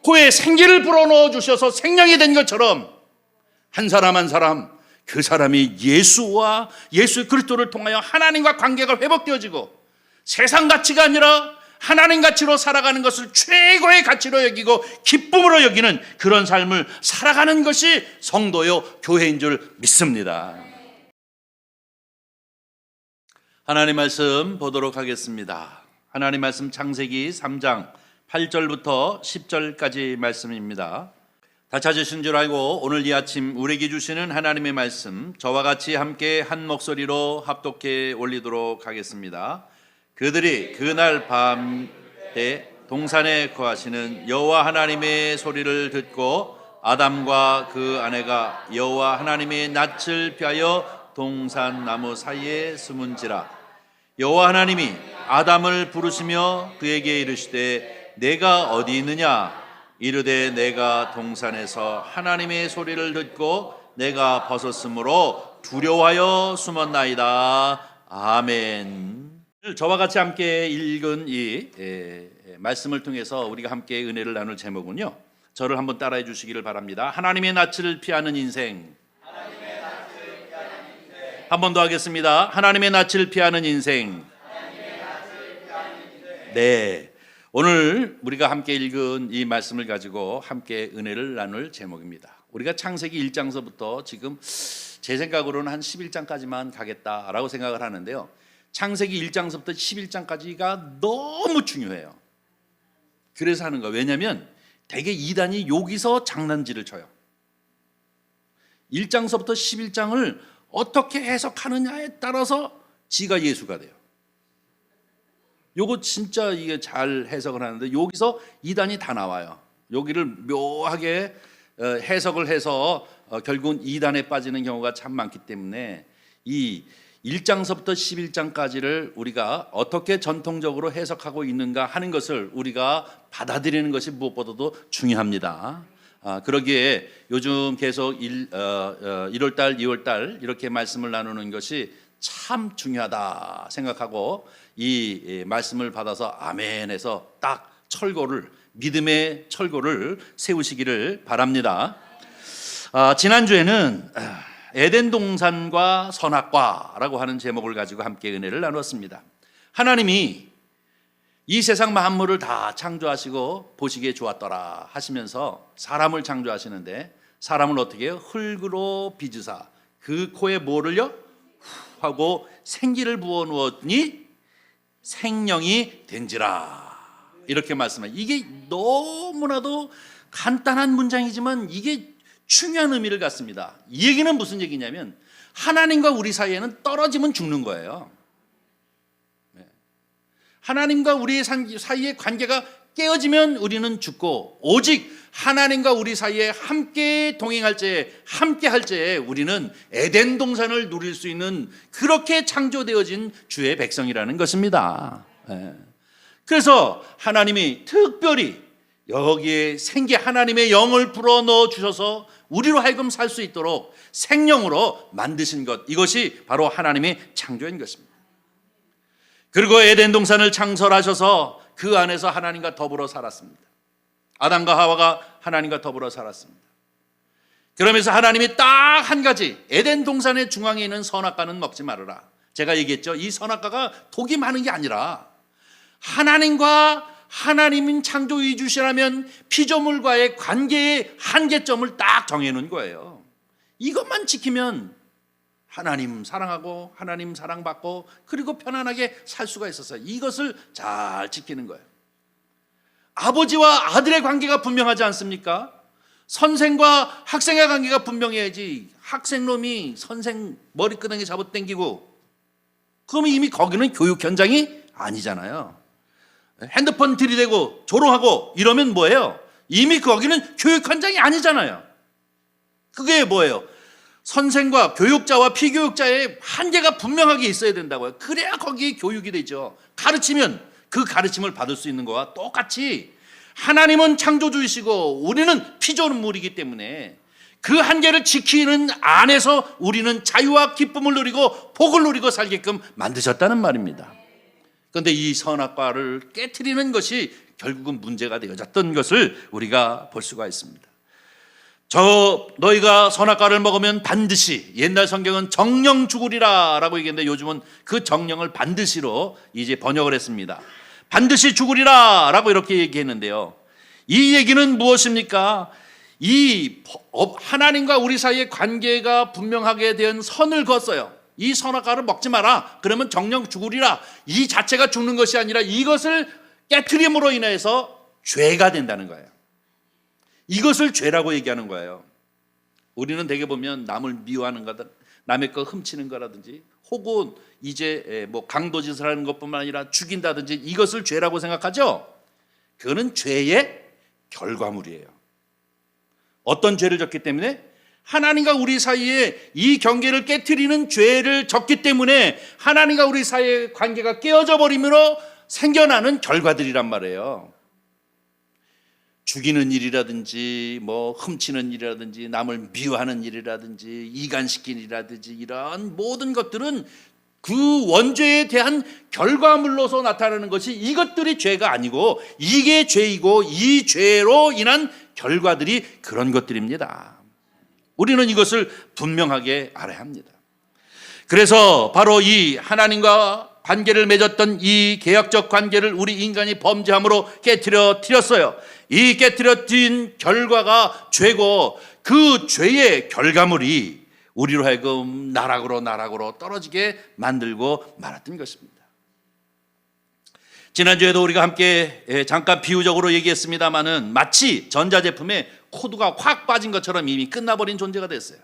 코에 생기를 불어넣어 주셔서 생명이 된 것처럼 한 사람 한 사람, 그 사람이 예수와 예수 그리스도를 통하여 하나님과 관계가 회복되어지고 세상 가치가 아니라 하나님 가치로 살아가는 것을 최고의 가치로 여기고 기쁨으로 여기는 그런 삶을 살아가는 것이 성도요 교회인 줄 믿습니다. 하나님 말씀 보도록 하겠습니다. 하나님 말씀 창세기 3장 8절부터 10절까지 말씀입니다. 다 찾으신 줄 알고 오늘 이 아침 우리에게 주시는 하나님의 말씀 저와 같이 함께 한 목소리로 합독해 올리도록 하겠습니다. 그들이 그날 밤 때 동산에 거하시는 여호와 하나님의 소리를 듣고 아담과 그 아내가 여호와 하나님의 낯을 피하여 동산 나무 사이에 숨은지라. 여호와 하나님이 아담을 부르시며 그에게 이르시되 내가 어디 있느냐? 이르되 내가 동산에서 하나님의 소리를 듣고 내가 벗었으므로 두려워하여 숨었나이다. 아멘. 저와 같이 함께 읽은 이 말씀을 통해서 우리가 함께 은혜를 나눌 제목은요, 저를 한번 따라해 주시기를 바랍니다. 하나님의 낯을 피하는 인생. 한 번 더 하겠습니다. 하나님의 낯을 피하는 인생. 네, 오늘 우리가 함께 읽은 이 말씀을 가지고 함께 은혜를 나눌 제목입니다. 우리가 창세기 1장서부터 지금 제 생각으로는 한 11장까지만 가겠다라고 생각을 하는데요, 창세기 1장서부터 11장까지가 너무 중요해요. 그래서 하는 거예요. 왜냐하면 대개 이단이 여기서 장난질을 쳐요. 1장서부터 11장을 어떻게 해석하느냐에 따라서 지가 예수가 돼요. 요거 진짜 이게 잘 해석을 하는데 여기서 이단이 다 나와요. 여기를 묘하게 해석을 해서 결국은 이단에 빠지는 경우가 참 많기 때문에 이 1장서부터 11장까지를 우리가 어떻게 전통적으로 해석하고 있는가 하는 것을 우리가 받아들이는 것이 무엇보다도 중요합니다. 그러기에 요즘 계속 1월달, 2월달 이렇게 말씀을 나누는 것이 참 중요하다 생각하고 이 말씀을 받아서 아멘 해서 딱 철거를, 믿음의 철거를 세우시기를 바랍니다. 지난주에는 에덴 동산과 선악과라고 하는 제목을 가지고 함께 은혜를 나눴습니다. 하나님이 이 세상 만물을 다 창조하시고 보시기에 좋았더라 하시면서 사람을 창조하시는데 사람을 어떻게 해요? 흙으로 빚으사 그 코에 뭐를요? 하고 생기를 부어 놓았니 생명이 된지라, 이렇게 말씀합니다. 이게 너무나도 간단한 문장이지만 이게 중요한 의미를 갖습니다. 이 얘기는 무슨 얘기냐면 하나님과 우리 사이에는 떨어지면 죽는 거예요. 하나님과 우리 사이의 관계가 깨어지면 우리는 죽고, 오직 하나님과 우리 사이에 함께 동행할 때, 함께 할 때에 우리는 에덴 동산을 누릴 수 있는 그렇게 창조되어진 주의 백성이라는 것입니다. 그래서 하나님이 특별히 여기에 생기 하나님의 영을 불어넣어 주셔서 우리로 하여금 살 수 있도록 생명으로 만드신 것, 이것이 바로 하나님의 창조인 것입니다. 그리고 에덴 동산을 창설하셔서 그 안에서 하나님과 더불어 살았습니다. 아담과 하와가 하나님과 더불어 살았습니다. 그러면서 하나님이 딱 한 가지, 에덴 동산의 중앙에 있는 선악과는 먹지 말아라. 제가 얘기했죠. 이 선악과가 독이 많은 게 아니라 하나님과 하나님인 창조의 주시라면 피조물과의 관계의 한계점을 딱 정해놓은 거예요. 이것만 지키면 하나님 사랑하고 하나님 사랑받고 그리고 편안하게 살 수가 있었어요. 이것을 잘 지키는 거예요. 아버지와 아들의 관계가 분명하지 않습니까? 선생과 학생의 관계가 분명해야지 학생놈이 선생 머리끄댕이 잡아당기고 그러면 이미 거기는 교육 현장이 아니잖아요. 핸드폰 들이대고 조롱하고 이러면 뭐예요? 이미 거기는 교육 현장이 아니잖아요. 그게 뭐예요? 선생과 교육자와 피교육자의 한계가 분명하게 있어야 된다고요. 그래야 거기에 교육이 되죠. 가르치면 그 가르침을 받을 수 있는 거와 똑같이 하나님은 창조주이시고 우리는 피조물이기 때문에 그 한계를 지키는 안에서 우리는 자유와 기쁨을 누리고 복을 누리고 살게끔 만드셨다는 말입니다. 그런데 이 선악과를 깨트리는 것이 결국은 문제가 되어졌던 것을 우리가 볼 수가 있습니다. 너희가 선악과를 먹으면 반드시, 옛날 성경은 정령 죽으리라 라고 얘기했는데 요즘은 그 정령을 반드시로 이제 번역을 했습니다. 반드시 죽으리라 라고 이렇게 얘기했는데요, 이 얘기는 무엇입니까? 이 하나님과 우리 사이의 관계가 분명하게 된 선을 그었어요. 이 선악과를 먹지 마라, 그러면 정령 죽으리라, 이 자체가 죽는 것이 아니라 이것을 깨트림으로 인해서 죄가 된다는 거예요. 이것을 죄라고 얘기하는 거예요. 우리는 대개 보면 남을 미워하는 거다, 남의 거 훔치는 거라든지, 혹은 이제 뭐 강도짓을 하는 것뿐만 아니라 죽인다든지, 이것을 죄라고 생각하죠. 그거는 죄의 결과물이에요. 어떤 죄를 졌기 때문에? 하나님과 우리 사이에 이 경계를 깨트리는 죄를 졌기 때문에 하나님과 우리 사이의 관계가 깨어져 버림으로 생겨나는 결과들이란 말이에요. 죽이는 일이라든지, 뭐 훔치는 일이라든지, 남을 미워하는 일이라든지, 이간시키는 일이라든지, 이러한 모든 것들은 그 원죄에 대한 결과물로서 나타나는 것이, 이것들이 죄가 아니고 이게 죄이고 이 죄로 인한 결과들이 그런 것들입니다. 우리는 이것을 분명하게 알아야 합니다. 그래서 바로 이 하나님과 관계를 맺었던 이 계약적 관계를 우리 인간이 범죄함으로 깨트려뜨렸어요. 이 깨트려진 결과가 죄고, 그 죄의 결과물이 우리로 하여금 나락으로 떨어지게 만들고 말았던 것입니다. 지난주에도 우리가 함께 잠깐 비유적으로 얘기했습니다마는, 마치 전자제품에 코드가 확 빠진 것처럼 이미 끝나버린 존재가 됐어요.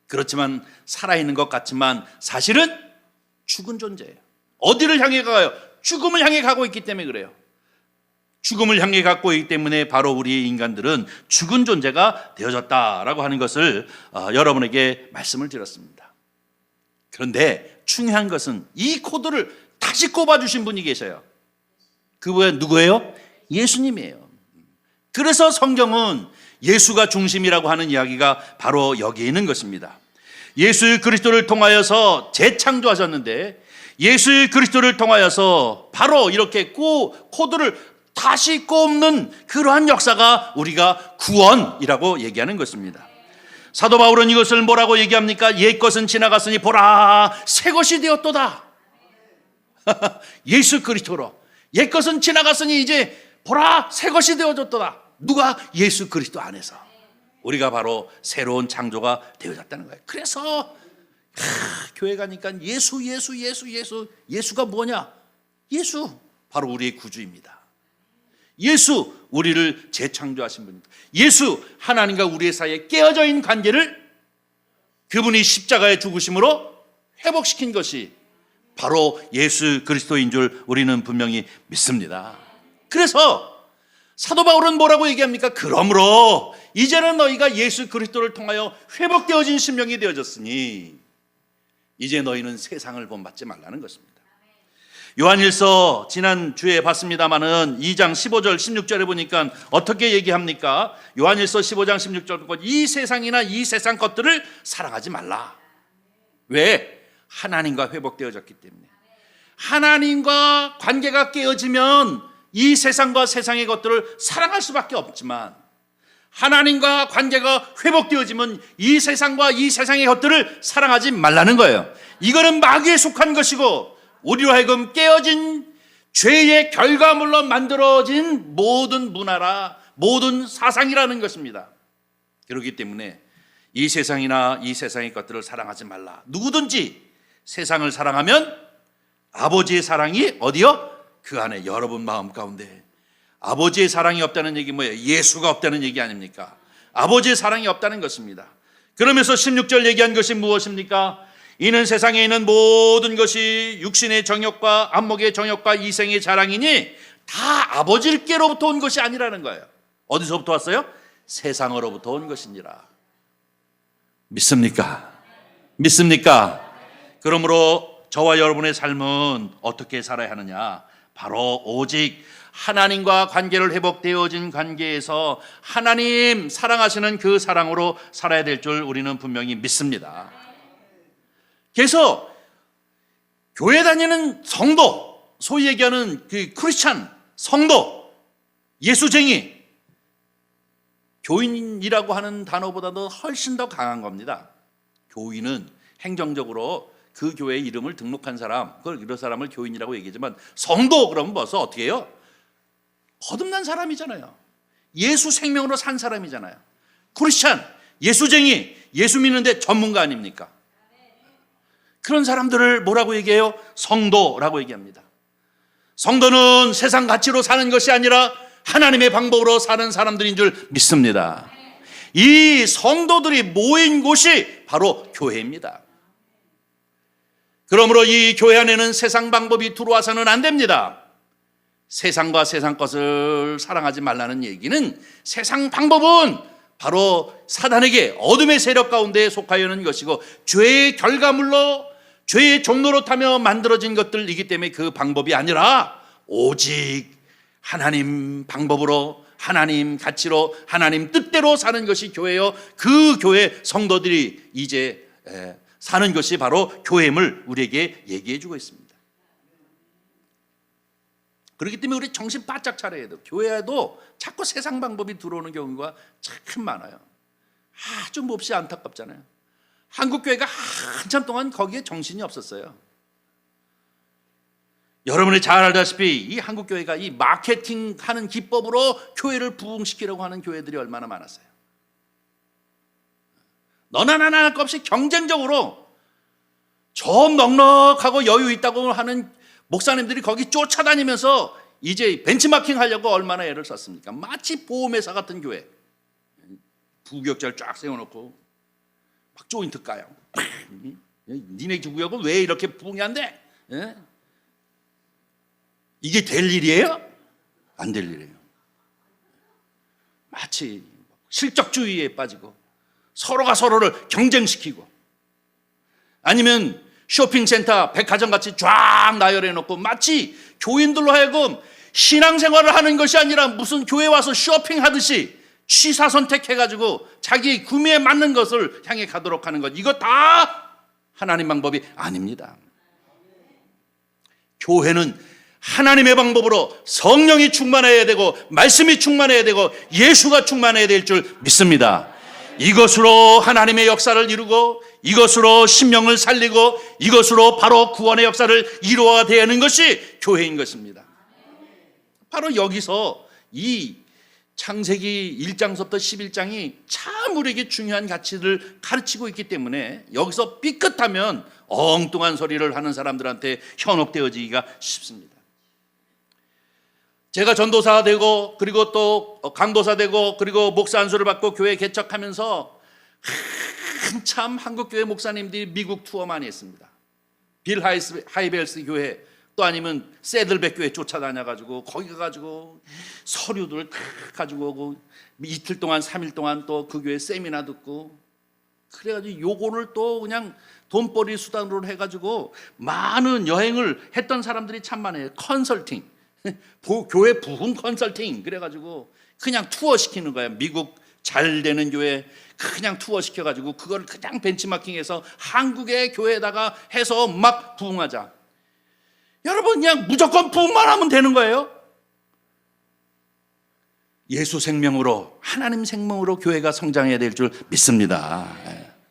그렇지만 살아있는 것 같지만 사실은 죽은 존재예요. 어디를 향해 가요? 죽음을 향해 가고 있기 때문에 그래요. 죽음을 향해 가고 있기 때문에 바로 우리 인간들은 죽은 존재가 되어졌다라고 하는 것을 여러분에게 말씀을 드렸습니다. 그런데 중요한 것은 이 코드를 다시 꼽아주신 분이 계셔요. 그분 누구예요? 예수님이에요. 그래서 성경은 예수가 중심이라고 하는 이야기가 바로 여기에 있는 것입니다. 예수 그리스도를 통하여서 재창조하셨는데, 예수 그리스도를 통하여서 바로 이렇게 코드를 다시 꼽는 그러한 역사가 우리가 구원이라고 얘기하는 것입니다. 사도 바울은 이것을 뭐라고 얘기합니까? 옛 것은 지나갔으니 보라 새 것이 되었도다. 예수 그리스도로 옛 것은 지나갔으니 이제 보라 새 것이 되어졌도다. 누가? 예수 그리스도 안에서 우리가 바로 새로운 창조가 되어졌다는 거예요. 그래서 교회 가니까 예수가 뭐냐? 예수 바로 우리의 구주입니다. 예수 우리를 재창조하신 분입니다. 예수 하나님과 우리의 사이에 깨어져 있는 관계를 그분이 십자가의 죽으심으로 회복시킨 것이 바로 예수 그리스도인 줄 우리는 분명히 믿습니다. 그래서 사도 바울은 뭐라고 얘기합니까? 그러므로 이제는 너희가 예수 그리스도를 통하여 회복되어진 심령이 되어졌으니 이제 너희는 세상을 본받지 말라는 것입니다. 요한일서 지난주에 봤습니다마는 2장 15절 16절에 보니까 어떻게 얘기합니까? 요한일서 15장 16절, 이 세상이나 이 세상 것들을 사랑하지 말라. 왜? 하나님과 회복되어졌기 때문에. 하나님과 관계가 깨어지면 이 세상과 세상의 것들을 사랑할 수밖에 없지만, 하나님과 관계가 회복되어지면 이 세상과 이 세상의 것들을 사랑하지 말라는 거예요. 이거는 마귀에 속한 것이고 우리로 하여금 깨어진 죄의 결과물로 만들어진 모든 문화라, 모든 사상이라는 것입니다. 그렇기 때문에 이 세상이나 이 세상의 것들을 사랑하지 말라. 누구든지 세상을 사랑하면 아버지의 사랑이 어디요? 그 안에 여러분 마음 가운데. 아버지의 사랑이 없다는 얘기 뭐예요? 예수가 없다는 얘기 아닙니까? 아버지의 사랑이 없다는 것입니다. 그러면서 16절 얘기한 것이 무엇입니까? 이는 세상에 있는 모든 것이 육신의 정욕과 안목의 정욕과 이생의 자랑이니 다 아버지께로부터 온 것이 아니라는 거예요. 어디서부터 왔어요? 세상으로부터 온 것이니라. 믿습니까? 믿습니까? 그러므로 저와 여러분의 삶은 어떻게 살아야 하느냐? 바로 오직 하나님과 관계를 회복되어진 관계에서 하나님 사랑하시는 그 사랑으로 살아야 될 줄 우리는 분명히 믿습니다. 그래서 교회 다니는 성도, 소위 얘기하는 그 크리스찬 성도, 예수쟁이, 교인이라고 하는 단어보다도 훨씬 더 강한 겁니다. 교인은 행정적으로 그 교회의 이름을 등록한 사람, 그런 사람을 교인이라고 얘기하지만 성도 그러면 벌써 어떻게 해요? 거듭난 사람이잖아요. 예수 생명으로 산 사람이잖아요. 크리스찬, 예수쟁이, 예수 믿는데 전문가 아닙니까? 그런 사람들을 뭐라고 얘기해요? 성도라고 얘기합니다. 성도는 세상 가치로 사는 것이 아니라 하나님의 방법으로 사는 사람들인 줄 믿습니다. 이 성도들이 모인 곳이 바로 교회입니다. 그러므로 이 교회 안에는 세상 방법이 들어와서는 안 됩니다. 세상과 세상 것을 사랑하지 말라는 얘기는 세상 방법은 바로 사단에게 어둠의 세력 가운데 속하여 있는 것이고 죄의 결과물로 죄의 종로로 타며 만들어진 것들이기 때문에 그 방법이 아니라 오직 하나님 방법으로 하나님 가치로 하나님 뜻대로 사는 것이 교회요. 그 교회 성도들이 이제 사는 것이 바로 교회임을 우리에게 얘기해 주고 있습니다. 그렇기 때문에 우리 정신 바짝 차려야 돼요. 교회에도 자꾸 세상 방법이 들어오는 경우가 참 많아요. 아주 몹시 안타깝잖아요. 한국 교회가 한참 동안 거기에 정신이 없었어요. 여러분이 잘 알다시피 이 한국 교회가 이 마케팅하는 기법으로 교회를 부흥시키려고 하는 교회들이 얼마나 많았어요. 너나 나나 할 것 없이 경쟁적으로 좀 넉넉하고 여유 있다고 하는 목사님들이 거기 쫓아다니면서 이제 벤치마킹 하려고 얼마나 애를 썼습니까? 마치 보험회사 같은 교회. 부격자를 쫙 세워놓고 막 조인트 까요. 니네 구역은 왜 이렇게 부흥이 안 돼? 예? 이게 될 일이에요? 안 될 일이에요. 마치 실적주의에 빠지고 서로가 서로를 경쟁시키고 아니면 쇼핑센터, 백화점같이 쫙 나열해 놓고 마치 교인들로 하여금 신앙생활을 하는 것이 아니라 무슨 교회 와서 쇼핑하듯이 취사 선택해가지고 자기 구매에 맞는 것을 향해 가도록 하는 것, 이거 다 하나님 방법이 아닙니다. 교회는 하나님의 방법으로 성령이 충만해야 되고 말씀이 충만해야 되고 예수가 충만해야 될 줄 믿습니다. 이것으로 하나님의 역사를 이루고 이것으로 심령을 살리고 이것으로 바로 구원의 역사를 이루어야 되는 것이 교회인 것입니다. 바로 여기서 이 창세기 1장부터 11장이 참 우리에게 중요한 가치를 가르치고 있기 때문에 여기서 삐끗하면 엉뚱한 소리를 하는 사람들한테 현혹되어지기가 쉽습니다. 제가 전도사 되고 그리고 또 강도사 되고 그리고 목사 안수를 받고 교회 개척하면서 한참 한국교회 목사님들이 미국 투어 많이 했습니다. 빌 하이벨스 교회 또 아니면 세들백 교회 쫓아다녀가지고 거기 가가지고 서류들 가지고 오고 이틀 동안 3일 동안 또 그 교회 세미나 듣고 그래가지고 요거를 또 그냥 돈벌이 수단으로 해가지고 많은 여행을 했던 사람들이 참 많아요. 컨설팅, 교회 부흥 컨설팅 그래가지고 그냥 투어 시키는 거예요. 미국 잘 되는 교회 그냥 투어 시켜가지고 그걸 그냥 벤치마킹해서 한국의 교회에다가 해서 막 부흥하자. 여러분 그냥 무조건 부흥만 하면 되는 거예요. 예수 생명으로 하나님 생명으로 교회가 성장해야 될 줄 믿습니다.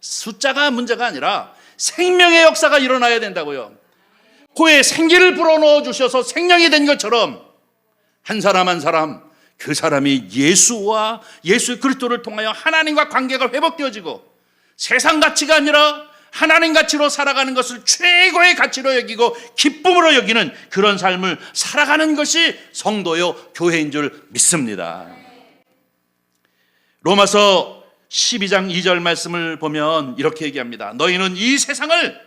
숫자가 문제가 아니라 생명의 역사가 일어나야 된다고요. 코에 생기를 불어넣어 주셔서 생명이 된 것처럼 한 사람 한 사람 그 사람이 예수와 예수 그리스도를 통하여 하나님과 관계가 회복되어지고 세상 가치가 아니라 하나님 가치로 살아가는 것을 최고의 가치로 여기고 기쁨으로 여기는 그런 삶을 살아가는 것이 성도요 교회인 줄 믿습니다. 로마서 12장 2절 말씀을 보면 이렇게 얘기합니다. 너희는 이 세상을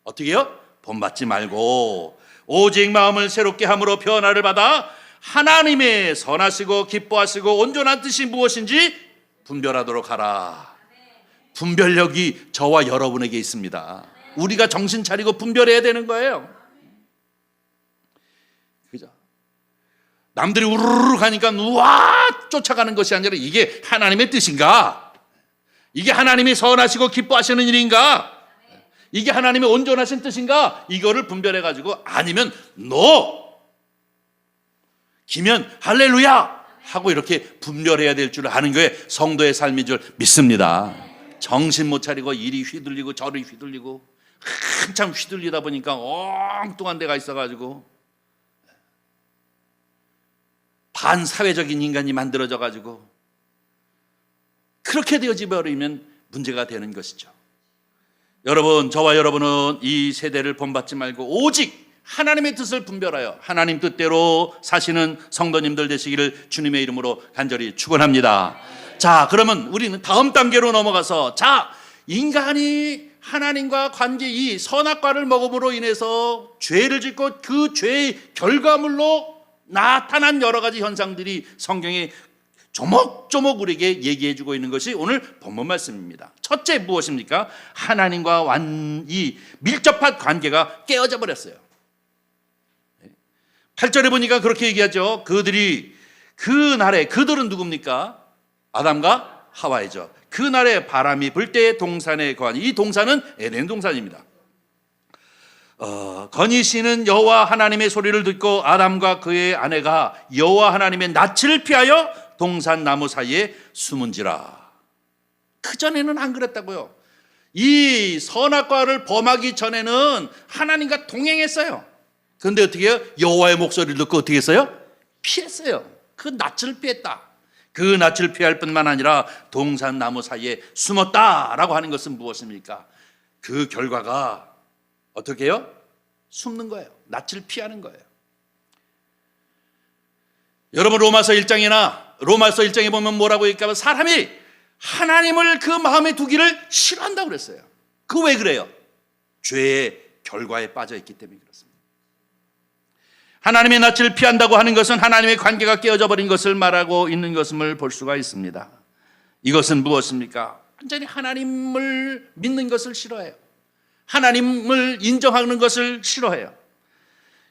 어떻게 해요? 본받지 말고 오직 마음을 새롭게 함으로 변화를 받아 하나님의 선하시고 기뻐하시고 온전한 뜻이 무엇인지 분별하도록 하라. 분별력이 저와 여러분에게 있습니다. 우리가 정신 차리고 분별해야 되는 거예요. 그죠? 남들이 우르르 가니까 우와 쫓아가는 것이 아니라 이게 하나님의 뜻인가? 이게 하나님이 선하시고 기뻐하시는 일인가? 이게 하나님의 온전하신 뜻인가? 이거를 분별해가지고 아니면 기면 할렐루야, 하고 이렇게 분별해야 될 줄 아는 게 성도의 삶인 줄 믿습니다. 정신 못 차리고 이리 휘둘리고 저리 휘둘리고 한참 휘둘리다 보니까 엉뚱한 데가 있어가지고 반사회적인 인간이 만들어져 가지고 그렇게 되어지 버리면 문제가 되는 것이죠. 여러분, 저와 여러분은 이 세대를 본받지 말고 오직 하나님의 뜻을 분별하여 하나님 뜻대로 사시는 성도님들 되시기를 주님의 이름으로 간절히 축원합니다. 자, 그러면 우리는 다음 단계로 넘어가서, 자, 인간이 하나님과 관계, 이 선악과를 먹음으로 인해서 죄를 짓고 그 죄의 결과물로 나타난 여러 가지 현상들이 성경에 조목조목 우리에게 얘기해주고 있는 것이 오늘 본문 말씀입니다. 첫째 무엇입니까? 하나님과 이 밀접한 관계가 깨어져 버렸어요. 8절에 보니까 그렇게 얘기하죠. 그들은 누굽니까? 아담과 하와이죠. 그날에 바람이 불 때 동산에 거하니, 이 동산은 에덴 동산입니다. 거니시는 여호와 하나님의 소리를 듣고 아담과 그의 아내가 여호와 하나님의 낯을 피하여 동산 나무 사이에 숨은지라. 그전에는 안 그랬다고요. 이 선악과를 범하기 전에는 하나님과 동행했어요. 그런데 어떻게 해요? 여호와의 목소리를 듣고 어떻게 했어요? 피했어요. 그 낯을 피했다. 그 낯을 피할 뿐만 아니라 동산 나무 사이에 숨었다라고 하는 것은 무엇입니까? 그 결과가 어떻게 해요? 숨는 거예요. 낯을 피하는 거예요. 여러분, 로마서 1장에 보면 뭐라고 얘기할까? 사람이 하나님을 그 마음에 두기를 싫어한다고 그랬어요. 그 왜 그래요? 죄의 결과에 빠져 있기 때문에 그렇습니다. 하나님의 낯을 피한다고 하는 것은 하나님의 관계가 깨어져 버린 것을 말하고 있는 것임을 볼 수가 있습니다. 이것은 무엇입니까? 완전히 하나님을 믿는 것을 싫어해요. 하나님을 인정하는 것을 싫어해요.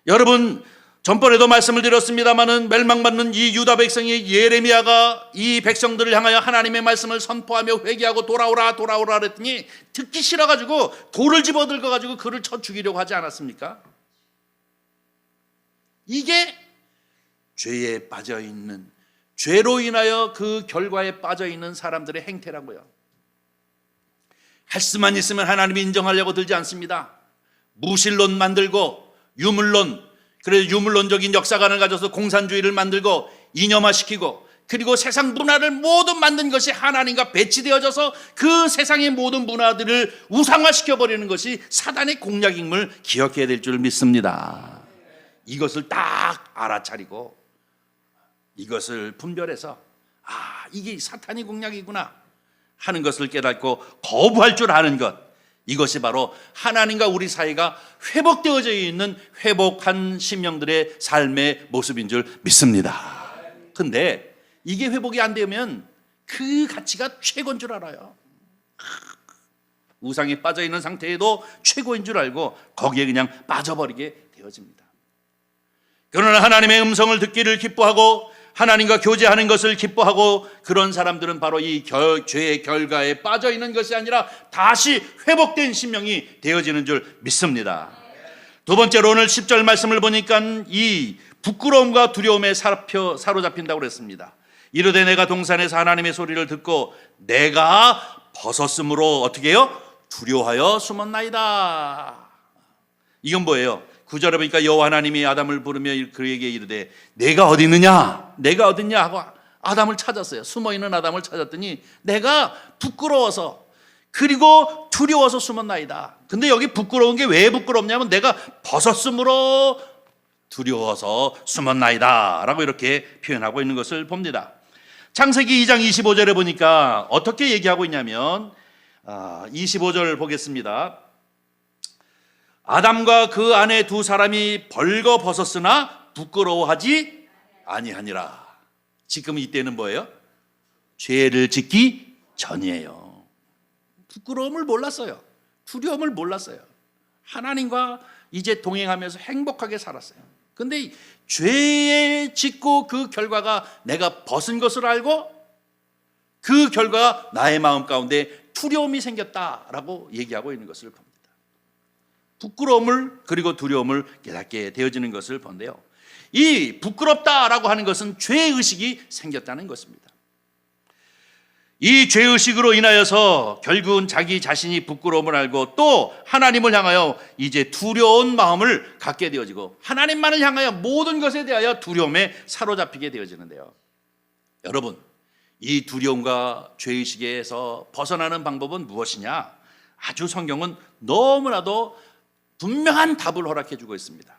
여러분, 전번에도 말씀을 드렸습니다마는 멸망받는 이 유다 백성이 예레미야가 이 백성들을 향하여 하나님의 말씀을 선포하며 회개하고 돌아오라 그랬더니 듣기 싫어가지고 돌을 집어들고가지고 그를 쳐 죽이려고 하지 않았습니까? 이게 죄에 빠져있는, 죄로 인하여 그 결과에 빠져있는 사람들의 행태라고요. 할 수만 있으면 하나님이 인정하려고 들지 않습니다. 무신론 만들고 유물론, 그래서 유물론적인 역사관을 가져서 공산주의를 만들고 이념화시키고, 그리고 세상 문화를 모두 만든 것이 하나님과 배치되어져서 그 세상의 모든 문화들을 우상화시켜버리는 것이 사단의 공략임을 기억해야 될 줄 믿습니다. 이것을 딱 알아차리고 이것을 분별해서 이게 사탄의 공략이구나 하는 것을 깨닫고 거부할 줄 아는 것, 이것이 바로 하나님과 우리 사이가 회복되어져 있는 회복한 심령들의 삶의 모습인 줄 믿습니다. 근데 이게 회복이 안 되면 그 가치가 최고인 줄 알아요. 우상에 빠져 있는 상태에도 최고인 줄 알고 거기에 그냥 빠져버리게 되어집니다. 그러나 하나님의 음성을 듣기를 기뻐하고 하나님과 교제하는 것을 기뻐하고, 그런 사람들은 바로 이 죄의 결과에 빠져 있는 것이 아니라 다시 회복된 심령이 되어지는 줄 믿습니다. 두 번째로 오늘 10절 말씀을 보니까 이 부끄러움과 두려움에 사로잡힌다고 그랬습니다. 이르되 내가 동산에서 하나님의 소리를 듣고 내가 벗었으므로 어떻게 해요? 두려워하여 숨었나이다. 이건 뭐예요? 9절에 보니까 여호와 하나님이 아담을 부르며 그에게 이르되 내가 어디 있느냐? 내가 어딨냐? 하고 아담을 찾았어요. 숨어있는 아담을 찾았더니 내가 부끄러워서 그리고 두려워서 숨었나이다. 근데 여기 부끄러운 게 왜 부끄럽냐면 내가 벗었으므로 두려워서 숨었나이다 라고 이렇게 표현하고 있는 것을 봅니다. 창세기 2장 25절에 보니까 어떻게 얘기하고 있냐면 25절 보겠습니다. 아담과 그 아내 두 사람이 벌거벗었으나 부끄러워하지 아니하니라. 지금 이때는 뭐예요? 죄를 짓기 전이에요. 부끄러움을 몰랐어요. 두려움을 몰랐어요. 하나님과 이제 동행하면서 행복하게 살았어요. 근데 죄에 짓고 그 결과가 내가 벗은 것을 알고 그 결과가 나의 마음 가운데 두려움이 생겼다라고 얘기하고 있는 것을 봅니다. 부끄러움을 그리고 두려움을 깨닫게 되어지는 것을 본데요. 이 부끄럽다라고 하는 것은 죄의식이 생겼다는 것입니다. 이 죄의식으로 인하여서 결국은 자기 자신이 부끄러움을 알고 또 하나님을 향하여 이제 두려운 마음을 갖게 되어지고 하나님만을 향하여 모든 것에 대하여 두려움에 사로잡히게 되어지는데요. 여러분, 이 두려움과 죄의식에서 벗어나는 방법은 무엇이냐? 아주 성경은 너무나도 분명한 답을 허락해 주고 있습니다.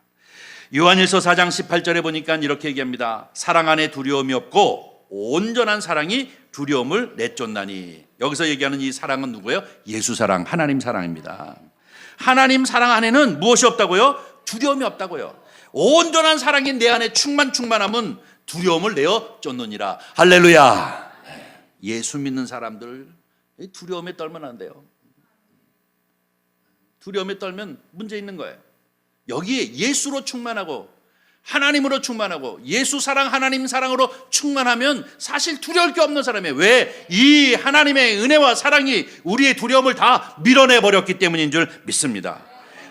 요한일서 4장 18절에 보니까 이렇게 얘기합니다. 사랑 안에 두려움이 없고 온전한 사랑이 두려움을 내쫓나니. 여기서 얘기하는 이 사랑은 누구예요? 예수 사랑, 하나님 사랑입니다. 하나님 사랑 안에는 무엇이 없다고요? 두려움이 없다고요. 온전한 사랑이 내 안에 충만하면 두려움을 내어 쫓느니라. 할렐루야. 예수 믿는 사람들 두려움에 떨면 안 돼요. 두려움에 떨면 문제 있는 거예요. 여기에 예수로 충만하고 하나님으로 충만하고 예수 사랑, 하나님 사랑으로 충만하면 사실 두려울 게 없는 사람이에요. 왜? 이 하나님의 은혜와 사랑이 우리의 두려움을 다 밀어내버렸기 때문인 줄 믿습니다.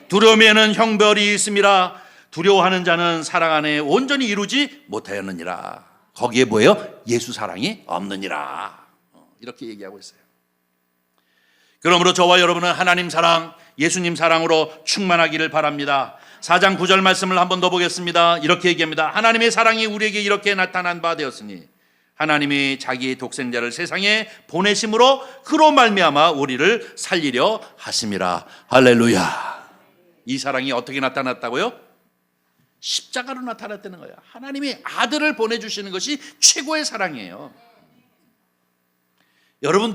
두려움에는 형벌이 있음이라. 두려워하는 자는 사랑 안에 온전히 이루지 못하였느니라. 거기에 뭐예요? 예수 사랑이 없느니라. 이렇게 얘기하고 있어요. 그러므로 저와 여러분은 하나님 사랑, 예수님 사랑으로 충만하기를 바랍니다. 4장 9절 말씀을 한 번 더 보겠습니다. 이렇게 얘기합니다. 하나님의 사랑이 우리에게 이렇게 나타난 바 되었으니 하나님이 자기 독생자를 세상에 보내심으로 그로 말미암아 우리를 살리려 하심이라. 할렐루야. 이 사랑이 어떻게 나타났다고요? 십자가로 나타났다는 거예요. 하나님이 아들을 보내주시는 것이 최고의 사랑이에요. 여러분,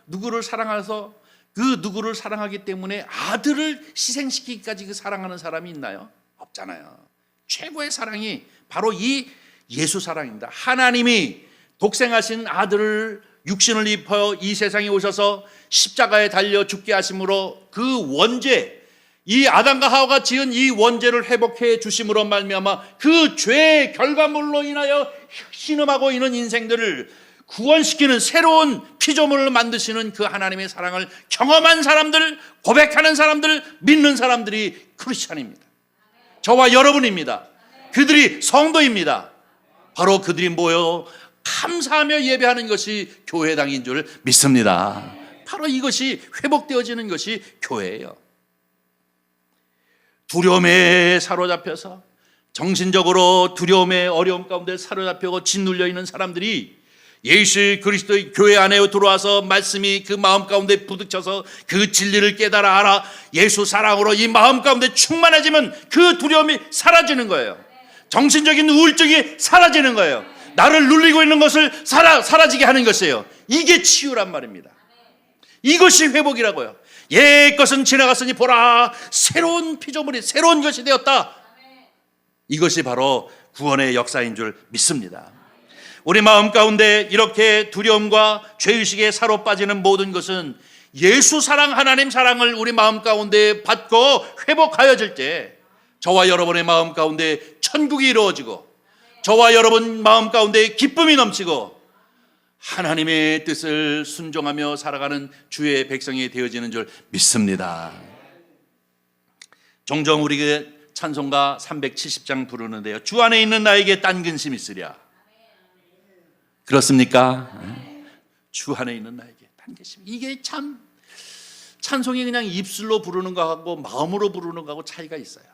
누구를 사랑해서 그 누구를 사랑하기 때문에 아들을 희생시키기까지 그 사랑하는 사람이 있나요? 없잖아요. 최고의 사랑이 바로 이 예수 사랑입니다. 하나님이 독생하신 아들을 육신을 입어 이 세상에 오셔서 십자가에 달려 죽게 하심으로 그 원죄, 이 아담과 하와가 지은 이 원죄를 회복해 주심으로 말미암아 그 죄의 결과물로 인하여 신음하고 있는 인생들을 구원시키는 새로운 피조물을 만드시는 그 하나님의 사랑을 경험한 사람들, 고백하는 사람들, 믿는 사람들이 크리스찬입니다. 저와 여러분입니다. 그들이 성도입니다. 바로 그들이 모여 감사하며 예배하는 것이 교회당인 줄 믿습니다. 바로 이것이 회복되어지는 것이 교회예요. 두려움에 사로잡혀서 정신적으로 두려움의 어려움 가운데 사로잡혀고 짓눌려 있는 사람들이 예수 그리스도의 교회 안에 들어와서 말씀이 그 마음 가운데 부딪혀서 그 진리를 깨달아 알아 예수 사랑으로 이 마음 가운데 충만해지면 그 두려움이 사라지는 거예요. 정신적인 우울증이 사라지는 거예요. 나를 눌리고 있는 것을 사라지게 하는 것이에요. 이게 치유란 말입니다. 이것이 회복이라고요. 옛 것은 지나갔으니 보라 새로운 피조물이 새로운 것이 되었다. 이것이 바로 구원의 역사인 줄 믿습니다. 우리 마음 가운데 이렇게 두려움과 죄의식에 사로빠지는 모든 것은 예수 사랑, 하나님 사랑을 우리 마음 가운데 받고 회복하여질 때 저와 여러분의 마음 가운데 천국이 이루어지고 저와 여러분 마음 가운데 기쁨이 넘치고 하나님의 뜻을 순종하며 살아가는 주의 백성이 되어지는 줄 믿습니다. 종종 우리가 찬송가 370장 부르는데요. 주 안에 있는 나에게 딴 근심 있으랴. 그렇습니까? 주 안에 있는 나에게 딴 근심. 이게 참 찬송이 그냥 입술로 부르는 거하고 마음으로 부르는 거하고 차이가 있어요.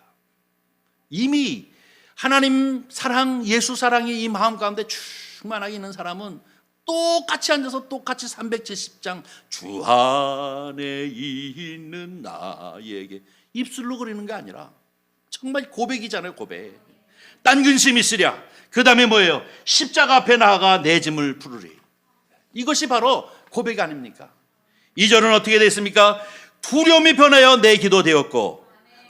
이미 하나님 사랑, 예수 사랑이 이 마음 가운데 충만하게 있는 사람은 똑같이 앉아서 똑같이 370장 주 안에 있는 나에게 입술로 그리는 게 아니라 정말 고백이잖아요. 고백. 딴 근심 있으랴. 그 다음에 뭐예요? 십자가 앞에 나아가 내 짐을 부르리. 이것이 바로 고백 아닙니까? 2절은 어떻게 됐습니까? 두려움이 변하여 내 기도 되었고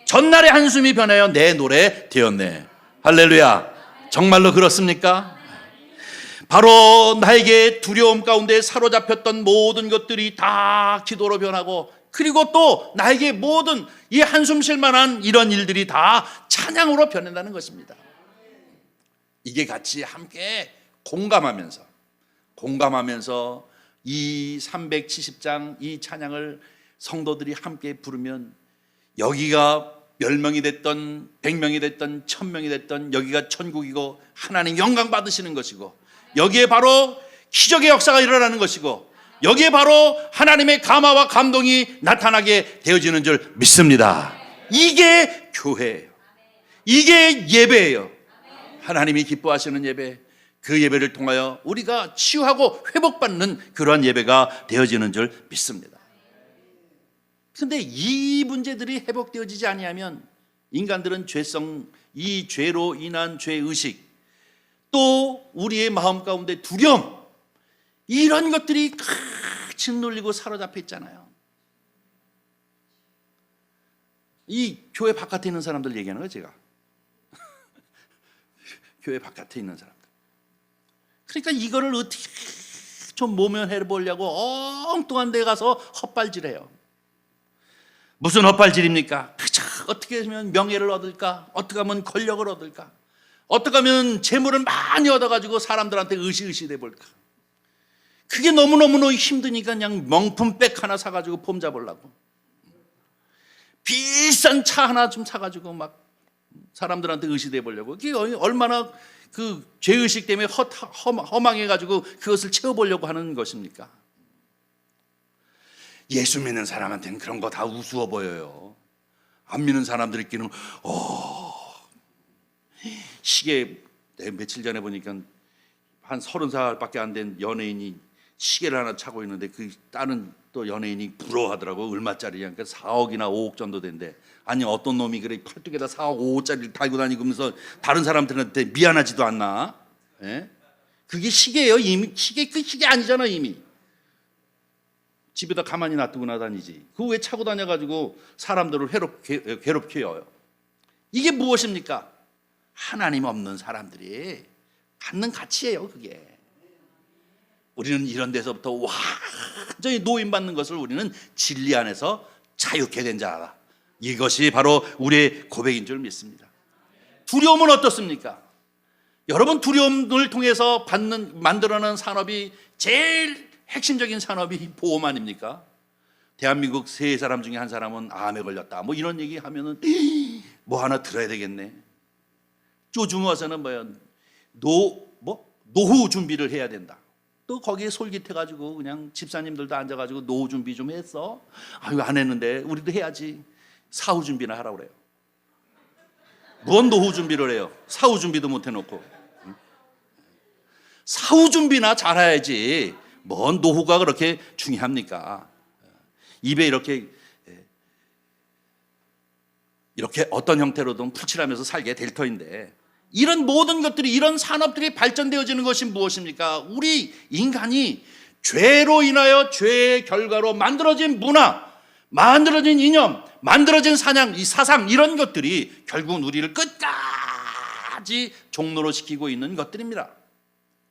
전날의 한숨이 변하여 내 노래 되었네. 할렐루야. 정말로 그렇습니까? 바로 나에게 두려움 가운데 사로잡혔던 모든 것들이 다 기도로 변하고 그리고 또 나에게 모든 이 한숨 쉴 만한 이런 일들이 다 찬양으로 변한다는 것입니다. 이게 같이 함께 공감하면서 이 370장 이 찬양을 성도들이 함께 부르면 여기가 멸망이 됐던 100명이 됐던 1000명이 됐던 여기가 천국이고 하나님 영광 받으시는 것이고 여기에 바로 기적의 역사가 일어나는 것이고 여기에 바로 하나님의 감화와 감동이 나타나게 되어지는 줄 믿습니다. 이게 교회예요. 이게 예배예요. 하나님이 기뻐하시는 예배, 그 예배를 통하여 우리가 치유하고 회복받는 그러한 예배가 되어지는 줄 믿습니다. 그런데 이 문제들이 회복되어지지 아니하면 인간들은 죄성, 이 죄로 인한 죄의식, 또 우리의 마음 가운데 두려움, 이런 것들이 같이 눌리고 사로잡혀 있잖아요. 이 교회 바깥에 있는 사람들 얘기하는 거예요, 제가. 교회 바깥에 있는 사람들. 그러니까 이거를 어떻게 좀 모면해 보려고 엉뚱한 데 가서 헛발질해요. 무슨 헛발질입니까? 그저 어떻게 하면 명예를 얻을까? 어떻게 하면 권력을 얻을까? 어떻게 하면 재물을 많이 얻어가지고 사람들한테 으시으시대 볼까? 그게 너무너무 힘드니까 그냥 명품백 하나 사가지고 폼 잡으려고, 비싼 차 하나 좀 사가지고 막 사람들한테 의시대 보려고. 그게 얼마나 그 죄의식 때문에 허망해가지고 그것을 채워보려고 하는 것입니까? 예수 믿는 사람한테는 그런 거 다 우스워 보여요. 안 믿는 사람들끼리는 시계, 며칠 전에 보니까 한 30살밖에 안 된 연예인이 시계를 하나 차고 있는데 그 다른 또 연예인이 부러워하더라고. 얼마짜리냐? 그러니까 4억이나 5억 정도 된대. 아니 어떤 놈이 그래 팔뚝에다 4억 5억짜리를 달고 다니면서 다른 사람들한테 미안하지도 않나? 예? 그게 시계예요. 이미 시계, 그 시계 아니잖아. 이미 집에다 가만히 놔두고 나다니지. 그거 왜 차고 다녀가지고 사람들을 괴롭혀요? 이게 무엇입니까? 하나님 없는 사람들이 갖는 가치예요. 그게. 우리는 이런 데서부터 완전히 노임받는 것을 우리는 진리 안에서 자유케 된 자다. 이것이 바로 우리의 고백인 줄 믿습니다. 두려움은 어떻습니까? 여러분, 두려움을 통해서 만들어낸 산업이 제일 핵심적인 산업이 보험 아닙니까? 대한민국 세 사람 중에 한 사람은 암에 걸렸다, 뭐 이런 얘기 하면은 뭐 하나 들어야 되겠네. 요즘 와서는 노후 준비를 해야 된다. 또 거기에 솔깃해가지고 그냥 집사님들도 앉아가지고 노후 준비 좀 했어? 아유, 안 했는데 우리도 해야지. 사후 준비나 하라고 그래요. 뭔 노후 준비를 해요? 사후 준비도 못 해놓고. 사후 준비나 잘해야지. 뭔 노후가 그렇게 중요합니까? 입에 이렇게 어떤 형태로든 풀칠하면서 살게 될 터인데, 이런 모든 것들이, 이런 산업들이 발전되어지는 것이 무엇입니까? 우리 인간이 죄로 인하여 죄의 결과로 만들어진 문화, 만들어진 이념, 만들어진 이 사상, 이런 것들이 결국은 우리를 끝까지 종로로 시키고 있는 것들입니다.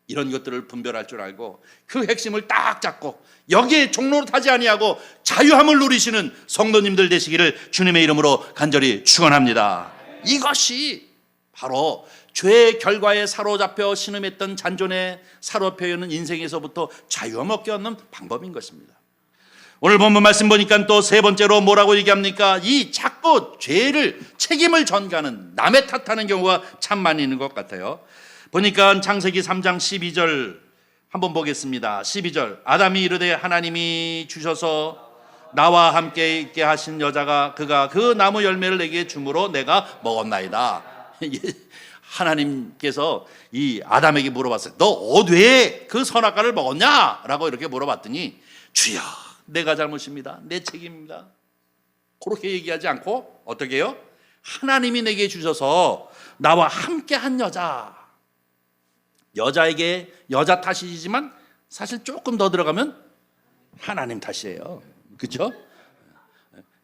이런 것들을 분별할 줄 알고 그 핵심을 딱 잡고 여기에 종로로 타지 아니하고 자유함을 누리시는 성도님들 되시기를 주님의 이름으로 간절히 축원합니다. 이것이 바로 죄의 결과에 사로잡혀 신음했던 잔존에 사로잡혀 있는 인생에서부터 자유함 얻게 얻는 방법인 것입니다. 오늘 본문 말씀 보니까 또 세 번째로 뭐라고 얘기합니까? 이 자꾸 책임을 전가하는, 남의 탓하는 경우가 참 많이 있는 것 같아요. 보니까 창세기 3장 12절 한번 보겠습니다. 12절, 아담이 이르되 하나님이 주셔서 나와 함께 있게 하신 여자가 그가 그 나무 열매를 내게 주므로 내가 먹었나이다. 하나님께서 이 아담에게 물어봤어요. 너 왜 그 선악과를 먹었냐? 라고 이렇게 물어봤더니, 주여, 내가 잘못입니다. 내 책임입니다. 그렇게 얘기하지 않고 어떻게 해요? 하나님이 내게 주셔서 나와 함께 한 여자에게 여자 탓이지만 사실 조금 더 들어가면 하나님 탓이에요. 그렇죠?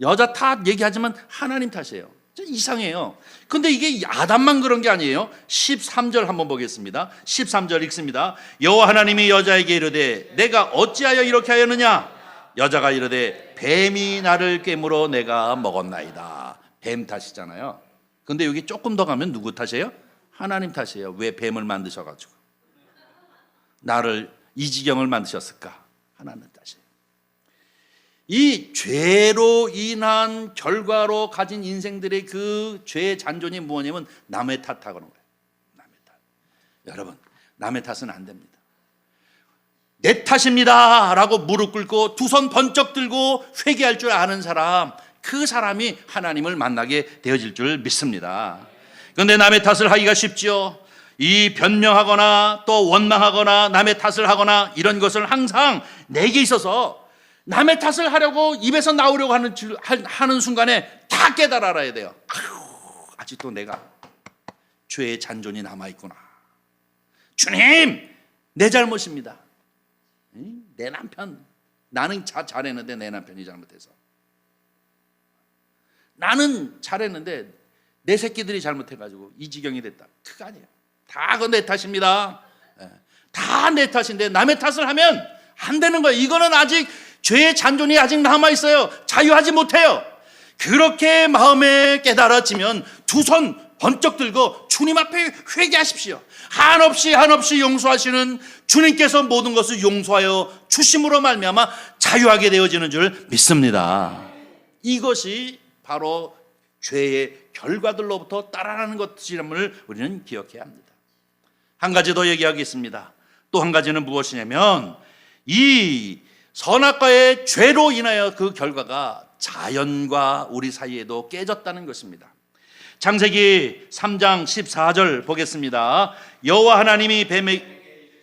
여자 탓 얘기하지만 하나님 탓이에요. 이상해요. 근데 이게 아담만 그런 게 아니에요. 13절 한번 보겠습니다. 13절 읽습니다. 여호와 하나님이 여자에게 이르되 내가 어찌하여 이렇게 하였느냐? 여자가 이르되 뱀이 나를 꿰물어 내가 먹었나이다. 뱀 탓이잖아요. 근데 여기 조금 더 가면 누구 탓이에요? 하나님 탓이에요. 왜 뱀을 만드셔가지고 나를 이 지경을 만드셨을까? 하나님 탓이에요. 이 죄로 인한 결과로 가진 인생들의 그 죄의 잔존이 뭐냐면 남의 탓하는 거예요. 남의 탓. 여러분, 남의 탓은 안 됩니다. 내 탓입니다 라고 무릎 꿇고 두 손 번쩍 들고 회개할 줄 아는 사람, 그 사람이 하나님을 만나게 되어질 줄 믿습니다. 그런데 남의 탓을 하기가 쉽죠. 이 변명하거나 또 원망하거나 남의 탓을 하거나 이런 것을 항상 내게 있어서 남의 탓을 하려고 입에서 나오려고 하는 순간에 다 깨달아 알아야 돼요. 아직도 내가 죄의 잔존이 남아있구나. 주님, 내 잘못입니다. 내 남편, 나는 잘했는데 내 남편이 잘못해서, 나는 잘했는데 내 새끼들이 잘못해가지고 이 지경이 됐다. 그거 아니에요. 다 그건 내 탓입니다. 다 내 탓인데 남의 탓을 하면 안 되는 거예요. 이거는 아직 죄의 잔존이 아직 남아있어요. 자유하지 못해요. 그렇게 마음에 깨달아지면 두 손 번쩍 들고 주님 앞에 회개하십시오. 한없이 용서하시는 주님께서 모든 것을 용서하여 주심으로 말미암아 자유하게 되어지는 줄 믿습니다. 이것이 바로 죄의 결과들로부터 따라나는 것이라는 우리는 기억해야 합니다. 한 가지 더 얘기하겠습니다. 또 한 가지는 무엇이냐면 이 선악과의 죄로 인하여 그 결과가 자연과 우리 사이에도 깨졌다는 것입니다. 창세기 3장 14절 보겠습니다. 여호와 하나님이 뱀에게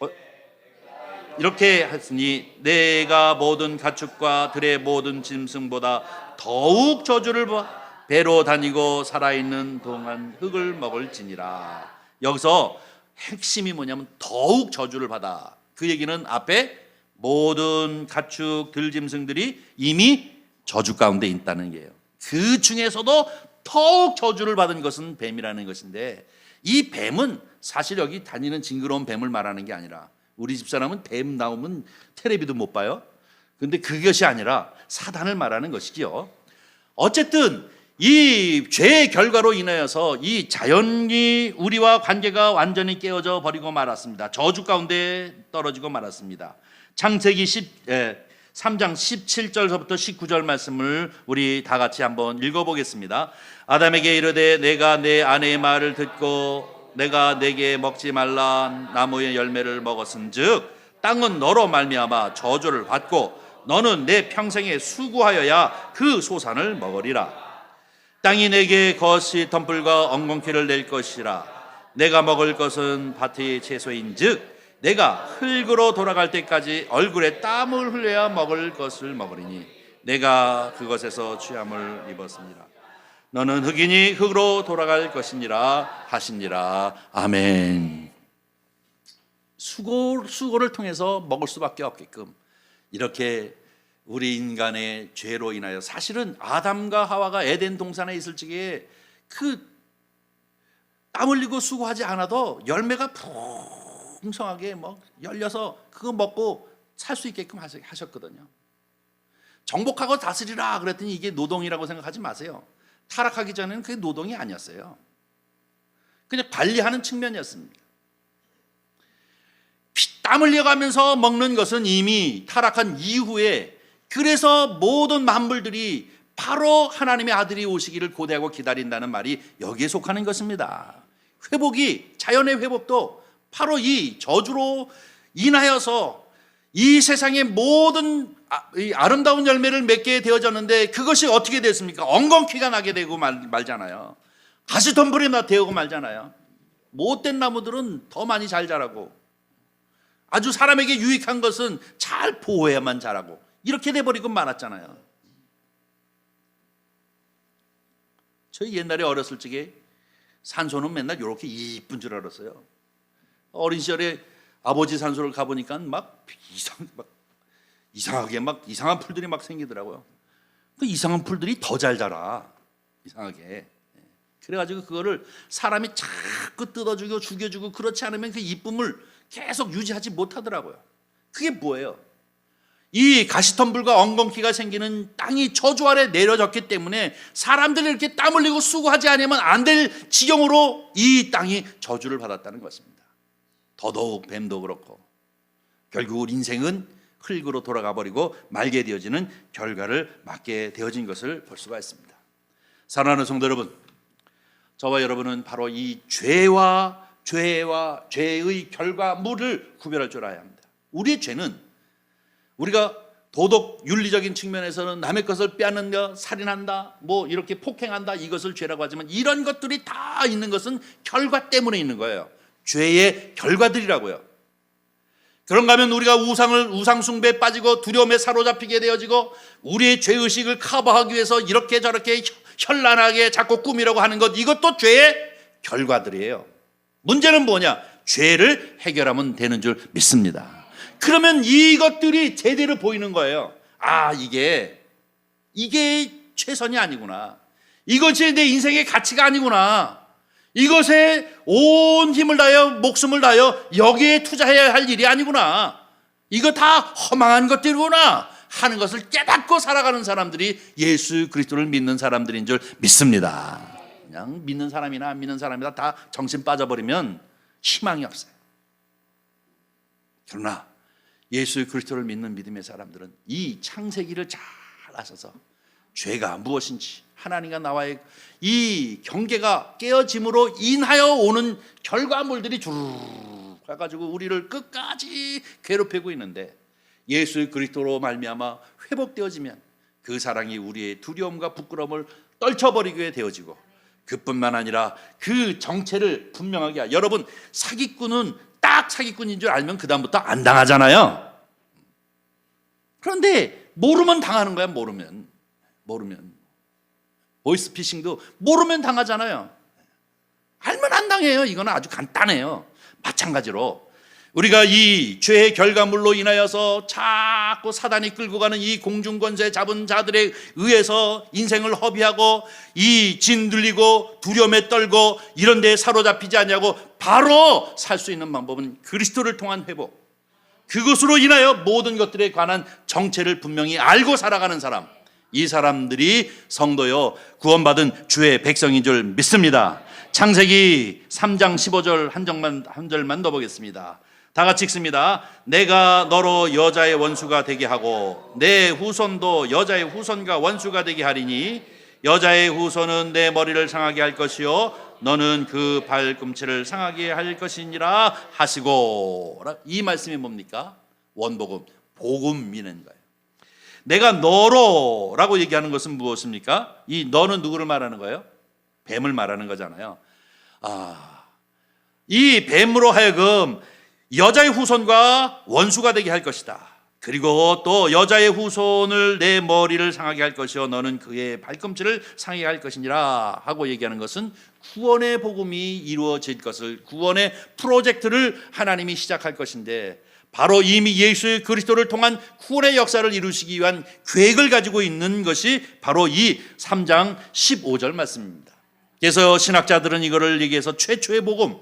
이렇게 하시니 내가 모든 가축과 들의 모든 짐승보다 더욱 저주를 받아 배로 다니고 살아있는 동안 흙을 먹을지니라. 여기서 핵심이 뭐냐면 더욱 저주를 받아. 그 얘기는 앞에 모든 가축 들짐승들이 이미 저주 가운데 있다는 게요. 그 중에서도 더욱 저주를 받은 것은 뱀이라는 것인데, 이 뱀은 사실 여기 다니는 징그러운 뱀을 말하는 게 아니라, 우리 집사람은 뱀 나오면 텔레비도 못 봐요. 근데 그것이 아니라 사단을 말하는 것이지요. 어쨌든 이 죄의 결과로 인하여서 이 자연이 우리와 관계가 완전히 깨어져 버리고 말았습니다. 저주 가운데 떨어지고 말았습니다. 창세기 3장 17절서부터 19절 말씀을 우리 다 같이 한번 읽어보겠습니다. 아담에게 이르되 내가 내 아내의 말을 듣고 내가 내게 먹지 말라 나무의 열매를 먹었은즉 땅은 너로 말미암아 저주를 받고 너는 내 평생에 수고하여야 그 소산을 먹으리라. 땅이 내게 거시 덤불과 엉겅퀴를 낼 것이라. 내가 먹을 것은 밭의 채소인즉 내가 흙으로 돌아갈 때까지 얼굴에 땀을 흘려야 먹을 것을 먹으리니 내가 그것에서 취함을 입었습니다. 너는 흙이니 흙으로 돌아갈 것이니라 하시니라. 아멘. 수고를 통해서 먹을 수밖에 없게끔 이렇게 우리 인간의 죄로 인하여, 사실은 아담과 하와가 에덴 동산에 있을 적에 그 땀 흘리고 수고하지 않아도 열매가 풍성하게 뭐 열려서 그거 먹고 살 수 있게끔 하셨거든요. 정복하고 다스리라 그랬더니 이게 노동이라고 생각하지 마세요. 타락하기 전에는 그게 노동이 아니었어요. 그냥 관리하는 측면이었습니다. 땀 흘려가면서 먹는 것은 이미 타락한 이후에, 그래서 모든 만물들이 바로 하나님의 아들이 오시기를 고대하고 기다린다는 말이 여기에 속하는 것입니다. 회복이, 자연의 회복도 바로 이 저주로 인하여서 이 세상의 모든 아름다운 열매를 맺게 되어졌는데, 그것이 어떻게 됐습니까? 엉겅퀴가 나게 되고 말잖아요. 가시덤불이 되고 말잖아요. 못된 나무들은 더 많이 잘 자라고, 아주 사람에게 유익한 것은 잘 보호해야만 자라고, 이렇게 돼버리고 말았잖아요. 저희 옛날에 어렸을 적에 산소는 맨날 이렇게 이쁜 줄 알았어요. 어린 시절에 아버지 산소를 가보니까 이상하게 이상한 풀들이 막 생기더라고요. 그 이상한 풀들이 더 잘 자라, 이상하게. 그래가지고 그거를 사람이 자꾸 뜯어주고 죽여주고 그렇지 않으면 그 이쁨을 계속 유지하지 못하더라고요. 그게 뭐예요? 이 가시덤불과 엉겅퀴가 생기는 땅이 저주 아래 내려졌기 때문에 사람들이 이렇게 땀 흘리고 수고하지 않으면 안 될 지경으로 이 땅이 저주를 받았다는 것입니다. 더더욱 뱀도 그렇고, 결국 인생은 흙으로 돌아가 버리고 말게 되어지는 결과를 맞게 되어진 것을 볼 수가 있습니다. 사랑하는 성도 여러분, 저와 여러분은 바로 이 죄의 결과물을 구별할 줄 알아야 합니다. 우리의 죄는 우리가 도덕 윤리적인 측면에서는 남의 것을 빼앗는다, 살인한다, 뭐 이렇게 폭행한다, 이것을 죄라고 하지만 이런 것들이 다 있는 것은 결과 때문에 있는 거예요. 죄의 결과들이라고요. 그런가 하면 우리가 우상 숭배에 빠지고 두려움에 사로잡히게 되어지고 우리의 죄의식을 커버하기 위해서 이렇게 저렇게 현란하게 자꾸 꾸미려고 하는 것, 이것도 죄의 결과들이에요. 문제는 뭐냐? 죄를 해결하면 되는 줄 믿습니다. 그러면 이것들이 제대로 보이는 거예요. 아, 이게 최선이 아니구나. 이것이 내 인생의 가치가 아니구나. 이것에 온 힘을 다하여 목숨을 다하여 여기에 투자해야 할 일이 아니구나. 이거 다 허망한 것들이구나 하는 것을 깨닫고 살아가는 사람들이 예수 그리스도를 믿는 사람들인 줄 믿습니다. 그냥 믿는 사람이나 안 믿는 사람이나 다 정신 빠져버리면 희망이 없어요. 그러나 예수 그리스도를 믿는 믿음의 사람들은 이 창세기를 잘 아셔서 죄가 무엇인지, 하나님과 나와의 이 경계가 깨어짐으로 인하여 오는 결과물들이 주르르 가가지고 우리를 끝까지 괴롭히고 있는데, 예수 그리스도로 말미암아 회복되어지면 그 사랑이 우리의 두려움과 부끄러움을 떨쳐버리게 되어지고, 그뿐만 아니라 그 정체를 분명하게 하여, 여러분 사기꾼은 딱 사기꾼인 줄 알면 그 다음부터 안 당하잖아요. 그런데 모르면 당하는 거야. 모르면 보이스피싱도 모르면 당하잖아요. 알면 안 당해요. 이거는 아주 간단해요. 마찬가지로 우리가 이 죄의 결과물로 인하여서 자꾸 사단이 끌고 가는 이 공중권세 잡은 자들에 의해서 인생을 허비하고 이 진들리고 두려움에 떨고 이런 데에 사로잡히지 않냐고, 바로 살 수 있는 방법은 그리스도를 통한 회복, 그것으로 인하여 모든 것들에 관한 정체를 분명히 알고 살아가는 사람, 이 사람들이 성도여 구원받은 주의 백성인 줄 믿습니다. 창세기 3장 15절 한 절만 더 보겠습니다. 다 같이 읽습니다. 내가 너로 여자의 원수가 되게 하고 내 후손도 여자의 후손과 원수가 되게 하리니 여자의 후손은 내 머리를 상하게 할 것이요 너는 그 발꿈치를 상하게 할 것이니라 하시고. 이 말씀이 뭡니까? 원복음, 복음이는 거예요. 내가 너로 라고 얘기하는 것은 무엇입니까? 이 너는 누구를 말하는 거예요? 뱀을 말하는 거잖아요. 이 뱀으로 하여금 여자의 후손과 원수가 되게 할 것이다. 그리고 또 여자의 후손을 내 머리를 상하게 할 것이요 너는 그의 발꿈치를 상하게 할 것이니라 하고 얘기하는 것은 구원의 복음이 이루어질 것을, 구원의 프로젝트를 하나님이 시작할 것인데, 바로 이미 예수 그리스도를 통한 구원의 역사를 이루시기 위한 계획을 가지고 있는 것이 바로 이 3장 15절 말씀입니다. 그래서 신학자들은 이거를 얘기해서 최초의 복음,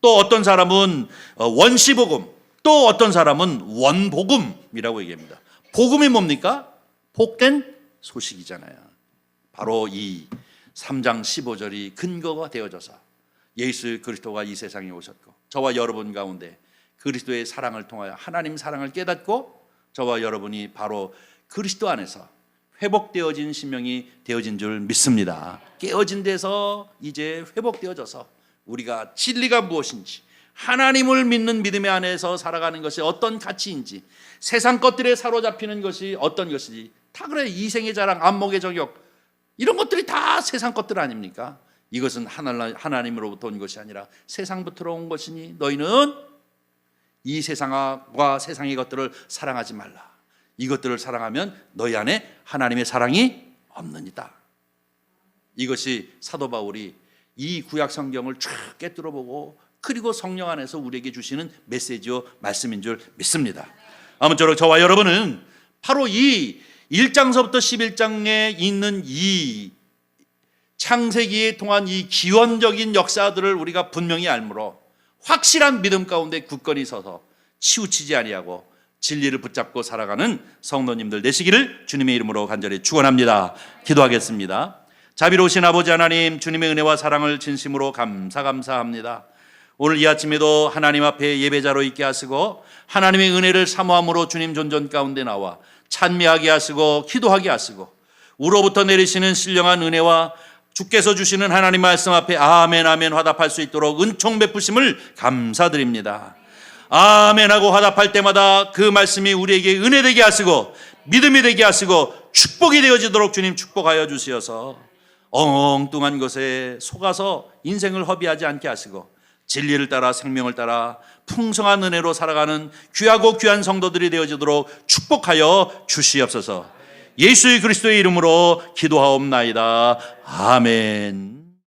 또 어떤 사람은 원시복음, 또 어떤 사람은 원복음이라고 얘기합니다. 복음이 뭡니까? 복된 소식이잖아요. 바로 이 3장 15절이 근거가 되어져서 예수 그리스도가 이 세상에 오셨고 저와 여러분 가운데 그리스도의 사랑을 통하여 하나님 사랑을 깨닫고 저와 여러분이 바로 그리스도 안에서 회복되어진 심령이 되어진 줄 믿습니다. 깨어진 데서 이제 회복되어져서 우리가 진리가 무엇인지, 하나님을 믿는 믿음의 안에서 살아가는 것이 어떤 가치인지, 세상 것들에 사로잡히는 것이 어떤 것인지, 다 그래. 이생의 자랑, 안목의 정욕, 이런 것들이 다 세상 것들 아닙니까? 이것은 하나님으로부터 온 것이 아니라 세상부터 온 것이니 너희는 이 세상과 세상의 것들을 사랑하지 말라. 이것들을 사랑하면 너희 안에 하나님의 사랑이 없느니라. 이것이 사도 바울이 이 구약 성경을 쫙 깨뚫어 보고 그리고 성령 안에서 우리에게 주시는 메시지요 말씀인 줄 믿습니다. 아무쪼록 저와 여러분은 바로 이 1장서부터 11장에 있는 이 창세기에 통한 이 기원적인 역사들을 우리가 분명히 알므로 확실한 믿음 가운데 굳건히 서서 치우치지 아니하고 진리를 붙잡고 살아가는 성도님들 되시기를 주님의 이름으로 간절히 축원합니다. 기도하겠습니다. 자비로우신 아버지 하나님, 주님의 은혜와 사랑을 진심으로 감사합니다. 오늘 이 아침에도 하나님 앞에 예배자로 있게 하시고 하나님의 은혜를 사모함으로 주님 존전 가운데 나와 찬미하게 하시고 기도하게 하시고 우로부터 내리시는 신령한 은혜와 주께서 주시는 하나님 말씀 앞에 아멘 아멘 화답할 수 있도록 은총 베푸심을 감사드립니다. 아멘 하고 화답할 때마다 그 말씀이 우리에게 은혜 되게 하시고 믿음이 되게 하시고 축복이 되어지도록 주님 축복하여 주시어서 엉뚱한 것에 속아서 인생을 허비하지 않게 하시고 진리를 따라 생명을 따라 풍성한 은혜로 살아가는 귀하고 귀한 성도들이 되어지도록 축복하여 주시옵소서. 예수 그리스도의 이름으로 기도하옵나이다. 아멘.